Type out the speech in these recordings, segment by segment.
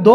2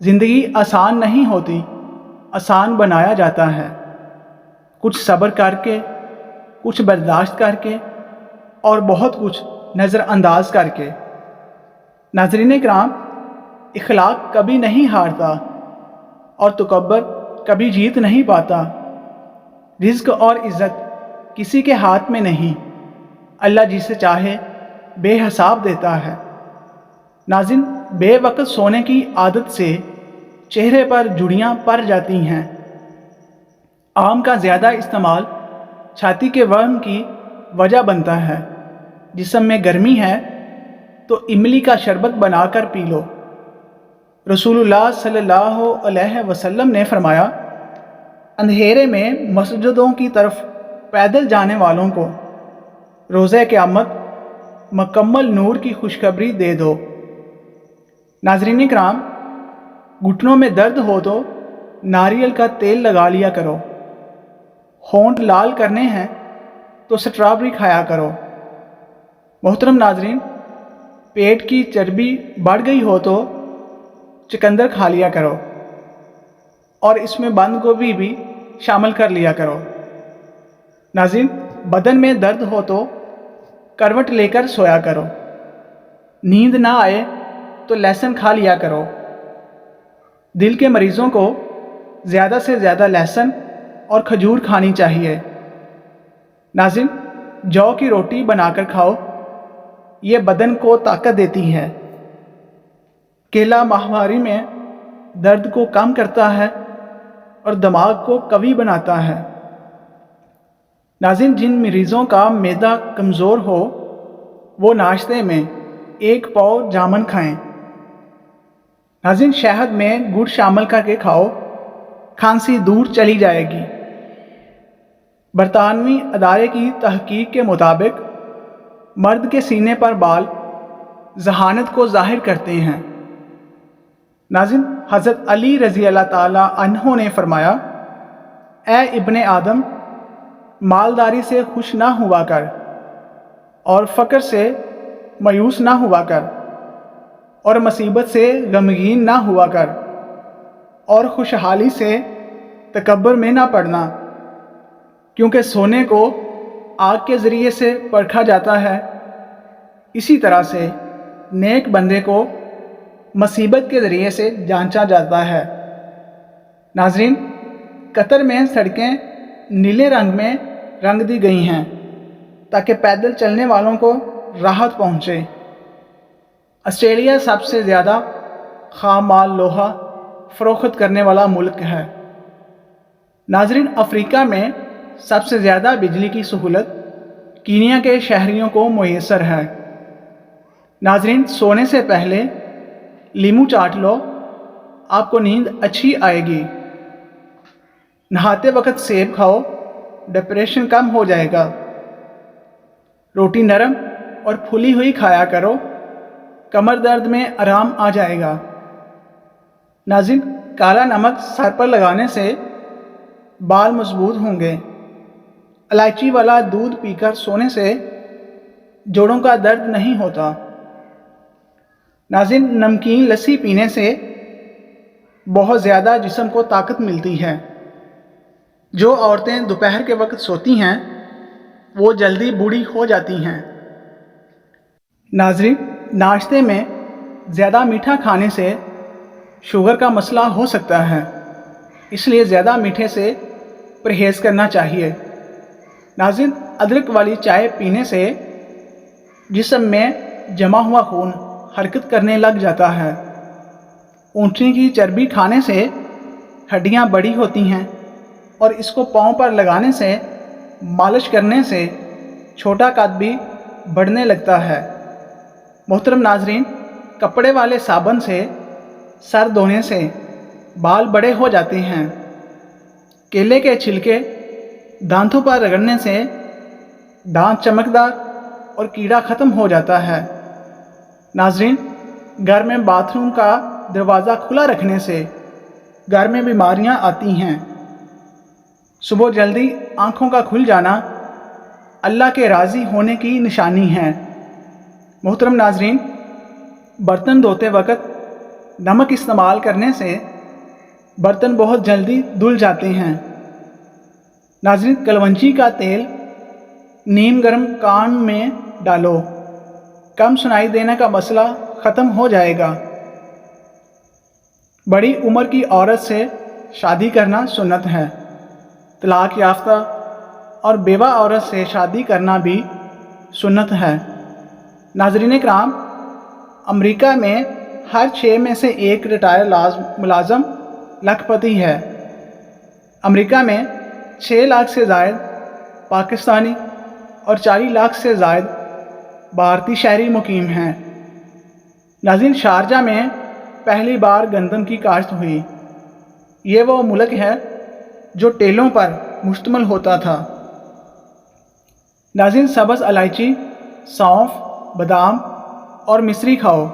زندگی آسان نہیں ہوتی، آسان بنایا جاتا ہے، کچھ صبر کر کے، کچھ برداشت کر کے، اور بہت کچھ نظر انداز کر کے۔ ناظرین کرام، اخلاق کبھی نہیں ہارتا اور تکبر کبھی جیت نہیں پاتا۔ رزق اور عزت کسی کے ہاتھ میں نہیں، اللہ جسے چاہے بے حساب دیتا ہے۔ ناظرین، بے وقت سونے کی عادت سے چہرے پر جھریاں پڑ جاتی ہیں۔ آم کا زیادہ استعمال چھاتی کے ورم کی وجہ بنتا ہے۔ جسم میں گرمی ہے تو املی کا شربت بنا کر پی لو۔ رسول اللہ صلی اللہ علیہ وسلم نے فرمایا، اندھیرے میں مسجدوں کی طرف پیدل جانے والوں کو روزہ قیامت مکمل نور کی خوشخبری دے دو۔ ناظرین کرام، گھٹنوں میں درد ہو تو ناریل کا تیل لگا لیا کرو۔ ہونٹ لال کرنے ہیں تو سٹرابری کھایا کرو۔ محترم ناظرین، پیٹ کی چربی بڑھ گئی ہو تو چقندر کھا لیا کرو اور اس میں بند گوبھی بھی شامل کر لیا کرو۔ ناظرین، بدن میں درد ہو تو کروٹ لے کر سویا کرو۔ نیند نہ آئے تو لہسن کھا لیا کرو۔ دل کے مریضوں کو زیادہ سے زیادہ لہسن اور کھجور کھانی چاہیے۔ ناظرین، جو کی روٹی بنا کر کھاؤ، یہ بدن کو طاقت دیتی ہے۔ کیلا ماہواری میں درد کو کم کرتا ہے اور دماغ کو قوی بناتا ہے۔ ناظرین، جن مریضوں کا معدہ کمزور ہو وہ ناشتے میں 1 پاؤ جامن کھائیں۔ ناظرین، شہد میں گڑ شامل کر کے کھاؤ، کھانسی دور چلی جائے گی۔ برطانوی ادارے کی تحقیق کے مطابق مرد کے سینے پر بال ذہانت کو ظاہر کرتے ہیں۔ ناظرین، حضرت علی رضی اللہ تعالی عنہ نے فرمایا، اے ابن آدم، مالداری سے خوش نہ ہوا کر اور فقر سے مایوس نہ ہوا کر اور مصیبت سے غمگین نہ ہوا کر اور خوشحالی سے تکبر میں نہ پڑنا، کیونکہ سونے کو آگ کے ذریعے سے پرکھا جاتا ہے، اسی طرح سے نیک بندے کو مصیبت کے ذریعے سے جانچا جاتا ہے۔ ناظرین، قطر میں سڑکیں نیلے رنگ میں رنگ دی گئی ہیں تاکہ پیدل چلنے والوں کو راحت پہنچے۔ آسٹریلیا سب سے زیادہ خام مال لوہا فروخت کرنے والا ملک ہے۔ ناظرین، افریقہ میں سب سے زیادہ بجلی کی سہولت کینیا کے شہریوں کو میسر ہے۔ ناظرین، سونے سے پہلے لیمو چاٹ لو، آپ کو نیند اچھی آئے گی۔ نہاتے وقت سیب کھاؤ، ڈپریشن کم ہو جائے گا۔ روٹی نرم اور پھلی ہوئی کھایا کرو، کمر درد میں آرام آ جائے گا۔ ناظرین، کالا نمک سر پر لگانے سے بال مضبوط ہوں گے۔ الائچی والا دودھ پی کر سونے سے جوڑوں کا درد نہیں ہوتا۔ ناظرین، نمکین لسی پینے سے بہت زیادہ جسم کو طاقت ملتی ہے۔ جو عورتیں دوپہر کے وقت سوتی ہیں وہ جلدی بوڑھی ہو جاتی ہیں۔ ناظرین، ناشتے میں زیادہ میٹھا کھانے سے شوگر کا مسئلہ ہو سکتا ہے، اس لیے زیادہ میٹھے سے پرہیز کرنا چاہیے۔ ناظرین، ادرک والی چائے پینے سے جسم میں جمع ہوا خون حرکت کرنے لگ جاتا ہے۔ اونٹنی کی چربی کھانے سے ہڈیاں بڑی ہوتی ہیں اور اس کو پاؤں پر لگانے سے، مالش کرنے سے چھوٹا قد بھی بڑھنے لگتا ہے۔ محترم ناظرین، کپڑے والے صابن سے سر دھونے سے بال بڑے ہو جاتے ہیں۔ کیلے کے چھلکے دانتوں پر رگڑنے سے دانت چمکدار اور کیڑا ختم ہو جاتا ہے۔ ناظرین، گھر میں باتھ روم کا دروازہ کھلا رکھنے سے گھر میں بیماریاں آتی ہیں۔ صبح جلدی آنکھوں کا کھل جانا اللہ کے راضی ہونے کی نشانی ہے۔ محترم ناظرین، برتن دھوتے وقت نمک استعمال کرنے سے برتن بہت جلدی دھل جاتے ہیں۔ ناظرین، کلونجی کا تیل نیم گرم کان میں ڈالو، کم سنائی دینے کا مسئلہ ختم ہو جائے گا۔ بڑی عمر کی عورت سے شادی کرنا سنت ہے۔ طلاق یافتہ اور بیوہ عورت سے شادی کرنا بھی سنت ہے۔ ناظرین کرام، امریکہ میں ہر 6 میں سے 1 ریٹائر ملازم لاکھ پتی ہے۔ امریکہ میں 6 لاکھ سے زائد پاکستانی اور 40 لاکھ سے زائد بھارتی شہری مقیم ہیں۔ ناظرین، شارجہ میں پہلی بار گندم کی کاشت ہوئی۔ یہ وہ ملک ہے جو ٹیلوں پر مشتمل ہوتا تھا۔ ناظرین، سبز الائچی، سونف، بادام اور مصری کھاؤ۔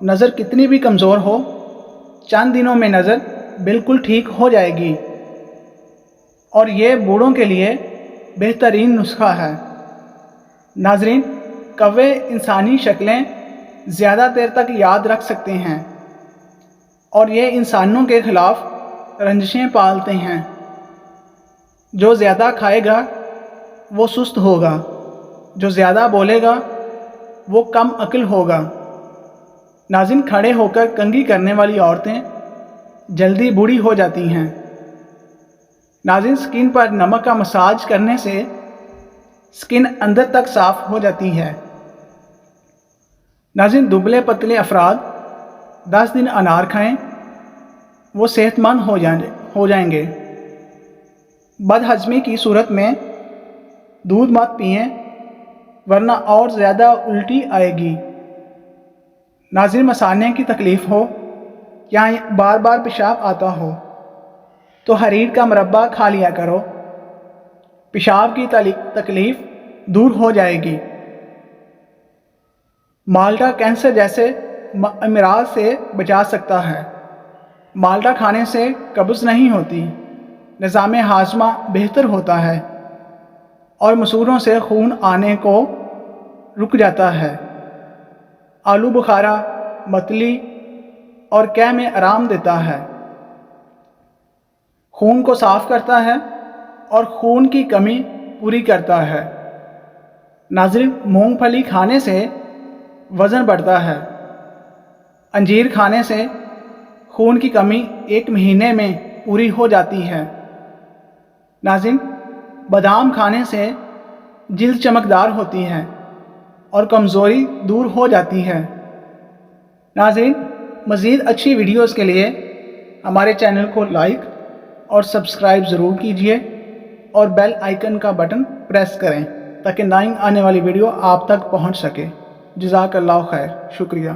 نظر کتنی بھی کمزور ہو، چند دنوں میں نظر بالکل ٹھیک ہو جائے گی، اور یہ بوڑھوں کے لیے بہترین نسخہ ہے۔ ناظرین، کوے انسانی شکلیں زیادہ دیر تک یاد رکھ سکتے ہیں، اور یہ انسانوں کے خلاف رنجشیں پالتے ہیں۔ جو زیادہ کھائے گا وہ سست ہوگا، جو زیادہ بولے گا وہ کم عقل ہوگا۔ ناظرین، کھڑے ہو کر کنگھی کرنے والی عورتیں جلدی بوڑھی ہو جاتی ہیں۔ ناظرین، سکن پر نمک کا مساج کرنے سے سکن اندر تک صاف ہو جاتی ہے۔ ناظرین، دبلے پتلے افراد 10 دن انار کھائیں، وہ صحت مند ہو جائیں گے۔ بد ہضمی کی صورت میں دودھ مت پئیں، ورنہ اور زیادہ الٹی آئے گی۔ ناظرین، مثانے کی تکلیف ہو یا بار بار پیشاب آتا ہو تو حریر کا مربع کھا لیا کرو، پیشاب کی تکلیف دور ہو جائے گی۔ مالٹا کینسر جیسے امراض سے بچا سکتا ہے۔ مالٹا کھانے سے قبض نہیں ہوتی، نظام ہاضمہ بہتر ہوتا ہے، اور مسوڑھوں سے خون آنے کو رک جاتا ہے۔ آلو بخارا، متلی اور قے میں آرام دیتا ہے، خون کو صاف کرتا ہے اور خون کی کمی پوری کرتا ہے۔ ناظرین، مونگ پھلی کھانے سے وزن بڑھتا ہے۔ انجیر کھانے سے خون کی کمی 1 مہینے میں پوری ہو جاتی ہے۔ ناظرین، بادام کھانے سے جلد چمکدار ہوتی ہے اور کمزوری دور ہو جاتی ہے۔ ناظرین، مزید اچھی ویڈیوز کے لیے ہمارے چینل کو لائک اور سبسکرائب ضرور کیجیے، اور بیل آئیکن کا بٹن پریس کریں تاکہ نئی آنے والی ویڈیو آپ تک پہنچ سکے۔ جزاک اللہ خیر، شکریہ۔